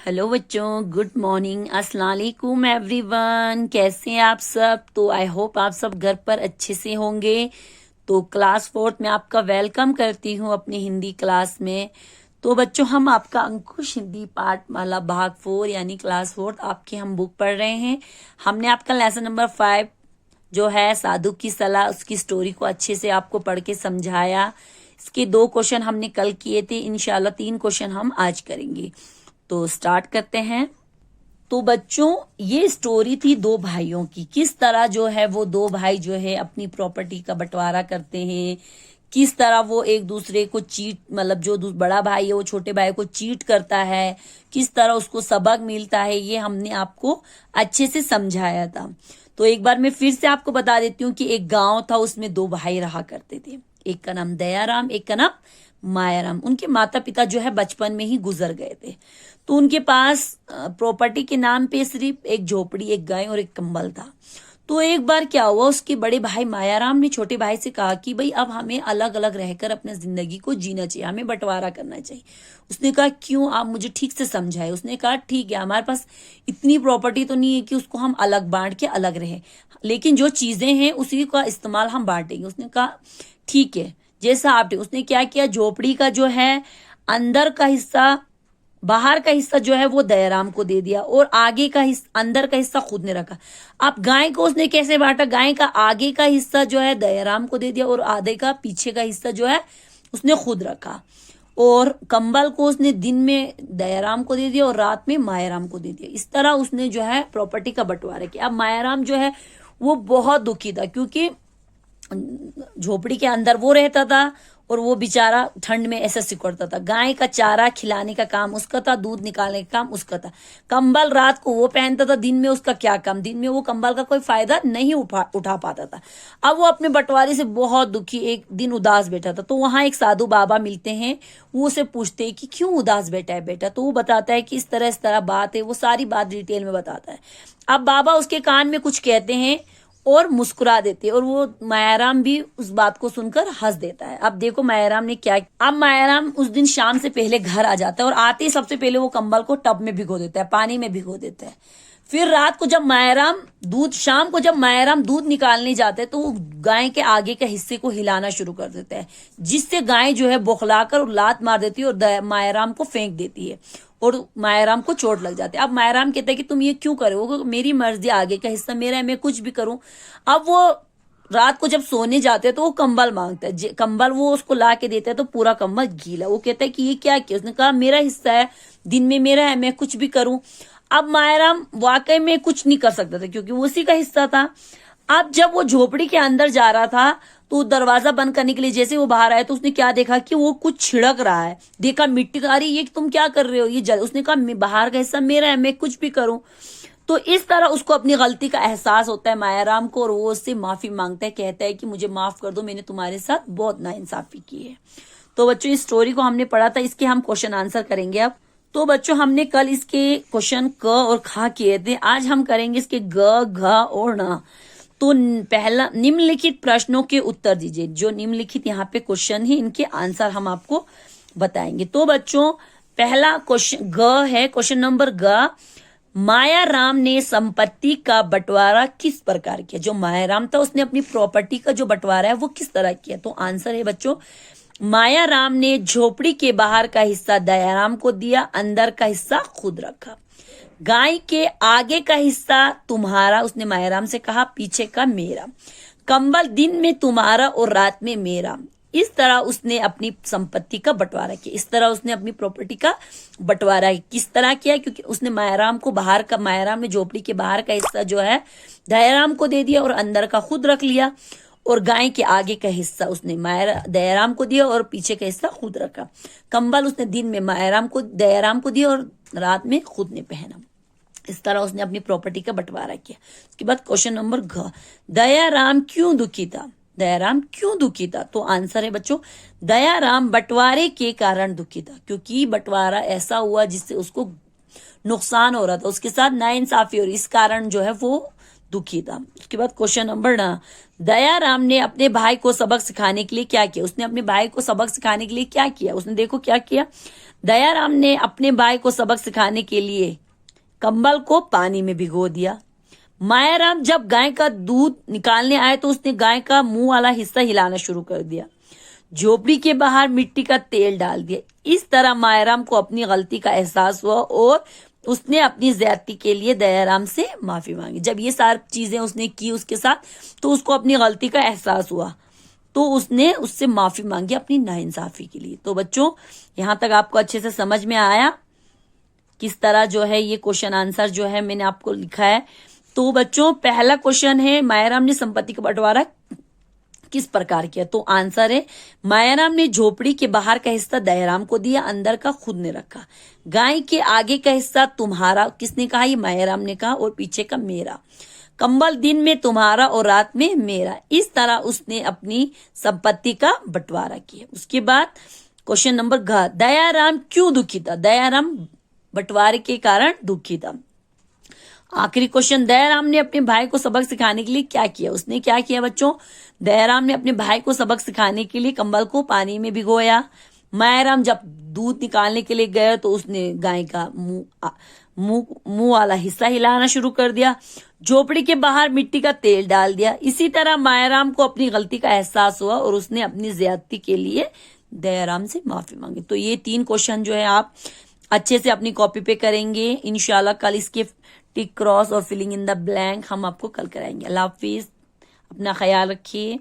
Hello बच्चों, good morning, अस्सलाम वालेकुम एवरीवन। कैसे हैं आप सब? तो आई होप आप सब घर पर अच्छे से होंगे। तो क्लास 4th में आपका वेलकम करती हूँ अपनी हिंदी क्लास में। तो बच्चों, हम आपका अंकुश हिंदी पाठमाला भाग 4 यानी क्लास 4th आपकी हम बुक पढ़ रहे हैं। हमने आपका लेसन नंबर 5 जो है साधु की सलाह, उसकी स्टोरी को अच्छे से आपको पढ़ के समझाया। इसके 2 क्वेश्चन हमने कल किए थे, इंशाल्लाह 3 क्वेश्चन हम आज करेंगे। तो स्टार्ट करते हैं। तो बच्चों, ये स्टोरी थी 2 भाइयों की। किस तरह जो है वो 2 भाई जो है अपनी प्रॉपर्टी का बंटवारा करते हैं, किस तरह वो एक दूसरे को चीट, मतलब जो बड़ा भाई है वो छोटे भाई को चीट करता है, किस तरह उसको सबक मिलता है, ये हमने आपको अच्छे से समझाया था। तो एक बार मैं फिर से आपको बता देती हूँ कि एक गांव था, उसमें 2 भाई रहा करते थे। एक का नाम दयाराम, एक का नाम मायाराम। उनके माता पिता जो है बचपन में ही गुजर गए थे। तो उनके पास प्रॉपर्टी के नाम पे सिर्फ एक झोपड़ी, एक गाय और एक कंबल था। तो एक बार क्या हुआ, उसके बड़े भाई मायाराम ने छोटे भाई से कहा कि भाई अब हमें अलग अलग रहकर अपने जिंदगी को जीना चाहिए, हमें बंटवारा करना चाहिए। उसने कहा क्यों, आप मुझे ठीक से समझाए। उसने कहा ठीक है, हमारे पास इतनी प्रॉपर्टी तो नहीं है कि उसको हम अलग बांट के अलग रहे, लेकिन जो चीजें हैं उसी का इस्तेमाल हम बांटेंगे। उसने कहा ठीक है, जैसा आपने। उसने क्या किया, झोपड़ी का जो है अंदर का हिस्सा, बाहर का हिस्सा जो है वो दयाराम को दे दिया और आगे का हिस्सा, अंदर का हिस्सा खुद ने रखा। अब गाय को उसने कैसे बांटा, गाय का आगे का हिस्सा जो है दयाराम को दे दिया और आधे का पीछे का हिस्सा जो है उसने खुद रखा। और कंबल को उसने दिन में दयाराम को दे दिया और रात में मायाराम को दे दिया। इस तरह उसने जो है प्रॉपर्टी का बंटवारा किया। अब मायाराम जो है वो बहुत दुखी था, क्योंकि झोपड़ी के अंदर वो रहता था और वो बेचारा ठंड में ऐसा सिकुड़ता था। गाय का चारा खिलाने का काम उसका था, दूध निकालने का काम उसका था। कंबल रात को वो पहनता था, दिन में उसका क्या काम, दिन में वो कंबल का कोई फायदा नहीं उठा पाता था। अब वो अपने बंटवारे से बहुत दुखी, एक दिन उदास बैठा था। तो वहां एक साधु बाबा मिलते हैं। वो उसे पूछते हैं कि क्यों उदास बैठा है बेटा। तो वो बताता है कि इस तरह बात है, वो सारी बात डिटेल में बताता है। अब बाबा उसके कान में कुछ कहते हैं और मुस्कुरा देते, और वो मायाराम भी उस बात को सुनकर हंस देता है। अब देखो मायाराम ने क्या। अब मायाराम उस दिन शाम से पहले घर आ जाता है और आते ही सबसे पहले वो कंबल को टब में भिगो देता है, पानी में भिगो देता है। फिर रात को जब मायाराम शाम को जब मायाराम दूध निकालने जाते हैं तो वो गाय के आगे के हिस्से को हिलाना शुरू कर देता है, जिससे गाय जो है बौखलाकर लात मार देती है और मायाराम को फेंक देती है और मायाराम को चोट लग जाती है। अब मायाराम कहता है कि तुम ये क्यों करे हो, मेरी मर्जी, आगे का हिस्सा मेरा है, मैं कुछ भी करूं। अब वो रात को जब सोने जाते हैं तो वो कंबल मांगता है। कंबल वो उसको ला के देता है तो पूरा कंबल गीला। वो कहता है कि ये क्या किया। उसने कहा मेरा हिस्सा है, दिन में मेरा है, मैं कुछ भी करूं। अब मायाराम वाकई में कुछ नहीं कर सकता था, क्योंकि वो उसी का हिस्सा था। अब जब वो झोपड़ी के अंदर जा रहा था तो दरवाजा बंद करने के लिए जैसे वो बाहर आया तो उसने क्या देखा कि वो कुछ छिड़क रहा है। देखा मिट्टी का, अरे ये तुम क्या कर रहे हो, ये जल। उसने कहा बाहर का हिस्सा मेरा है, मैं कुछ भी करूं। तो इस तरह उसको अपनी गलती का एहसास होता है मायाराम को, और वो उससे माफी मांगता है, कहता है कि मुझे माफ कर दो, मैंने तुम्हारे साथ बहुत नाइंसाफी की है। तो बच्चों, इस स्टोरी को हमने पढ़ा था, इसके हम क्वेश्चन आंसर करेंगे अब। तो बच्चों, हमने कल इसके क्वेश्चन क और खा किए थे, आज हम करेंगे इसके ग, घ और न। तो पहला, निम्नलिखित प्रश्नों के उत्तर दीजिए। जो निम्नलिखित यहाँ पे क्वेश्चन है, इनके आंसर हम आपको बताएंगे। तो बच्चों, पहला क्वेश्चन ग है, क्वेश्चन नंबर ग, मायाराम ने संपत्ति का बंटवारा किस प्रकार किया। जो मायाराम था उसने अपनी प्रॉपर्टी का जो बंटवारा है वो किस तरह किया। तो आंसर है बच्चों, मायाराम ने झोपड़ी के बाहर का हिस्सा दयाराम को दिया, अंदर का हिस्सा खुद रखा। गाय के आगे का हिस्सा तुम्हारा, उसने मायाराम से कहा, पीछे का मेरा। कंबल दिन में तुम्हारा और रात में मेरा। इस तरह उसने अपनी संपत्ति का बंटवारा किया। इस तरह उसने अपनी प्रॉपर्टी का बंटवारा किस तरह किया, क्योंकि उसने मायाराम ने झोपड़ी के बाहर का हिस्सा जो है दयाराम को दे दिया और अंदर का खुद रख लिया। और गाय के आगे का हिस्सा उसने दयाराम को दिया और पीछे का हिस्सा खुद रखा। कंबल उसने दिन में दयाराम को दिया और रात में खुद ने पहना। इस तरह उसने अपनी प्रॉपर्टी का बंटवारा किया। उसके बाद क्वेश्चन नंबर घ, दयाराम क्यों दुखी था। दयाराम क्यों दुखी था। तो आंसर है बच्चों, दयाराम बंटवारे के कारण दुखी था, क्योंकि बंटवारा ऐसा हुआ जिससे उसको नुकसान हो रहा था, उसके साथ नाइंसाफी हो रही, इस कारण जो है वो दुखी था। उसके बाद क्वेश्चन नंबर न, दयाराम ने अपने भाई को सबक सिखाने के लिए क्या किया। उसने अपने भाई को सबक सिखाने के लिए क्या किया। उसने देखो क्या किया, दयाराम ने अपने भाई को सबक सिखाने के लिए कंबल को पानी में भिगो दिया। मायाराम जब गाय का दूध निकालने आए तो उसने गाय का मुंह वाला हिस्सा हिलाना शुरू कर दिया। झोपड़ी के बाहर मिट्टी का तेल डाल दिया। इस तरह मायाराम को अपनी गलती का एहसास हुआ और उसने अपनी ज्यादती के लिए दयाराम से माफी मांगी। जब ये सारी चीजें उसने की उसके साथ तो उसको अपनी गलती का एहसास हुआ, तो उसने उससे माफी मांगी अपनी नाइंसाफी के लिए। तो बच्चों, यहां तक आपको अच्छे से समझ में आया किस तरह जो है ये क्वेश्चन आंसर जो है मैंने आपको लिखा है। तो बच्चों, पहला क्वेश्चन है मायाराम ने संपत्ति का बंटवारा किस प्रकार किया। तो आंसर है मायाराम ने झोपड़ी के बाहर का हिस्सा दयाराम को दिया, अंदर का खुद ने रखा। गाय के आगे का हिस्सा तुम्हारा, किसने कहा, ये मायाराम ने कहा, और पीछे का मेरा। कंबल दिन में तुम्हारा और रात में मेरा। इस तरह उसने अपनी संपत्ति का बंटवारा किया। उसके बाद क्वेश्चन नंबर घ, दयाराम क्यों दुखी था। दयाराम बंटवारे के कारण दुखी था। आखिरी क्वेश्चन, दयाराम ने अपने भाई को सबक सिखाने के लिए क्या किया। उसने क्या किया बच्चों, दयाराम ने अपने भाई को सबक सिखाने के लिए कंबल को पानी में भिगोया। मायाराम जब दूध निकालने के लिए गया तो उसने गाय का मुंह वाला हिस्सा हिलाना शुरू कर दिया। झोपड़ी के बाहर मिट्टी का तेल डाल दिया। इसी तरह मायाराम को अपनी गलती का एहसास हुआ और उसने अपनी ज्यादती के लिए दयाराम से माफी मांगी। तो ये 3 क्वेश्चन जो है आप अच्छे से अपनी कॉपी पे करेंगे। इंशाल्लाह कल इसके टिक, क्रॉस और फिलिंग इन द ब्लैंक हम आपको कल कराएंगे। अल्लाह हाफिज, अपना ख्याल रखिए।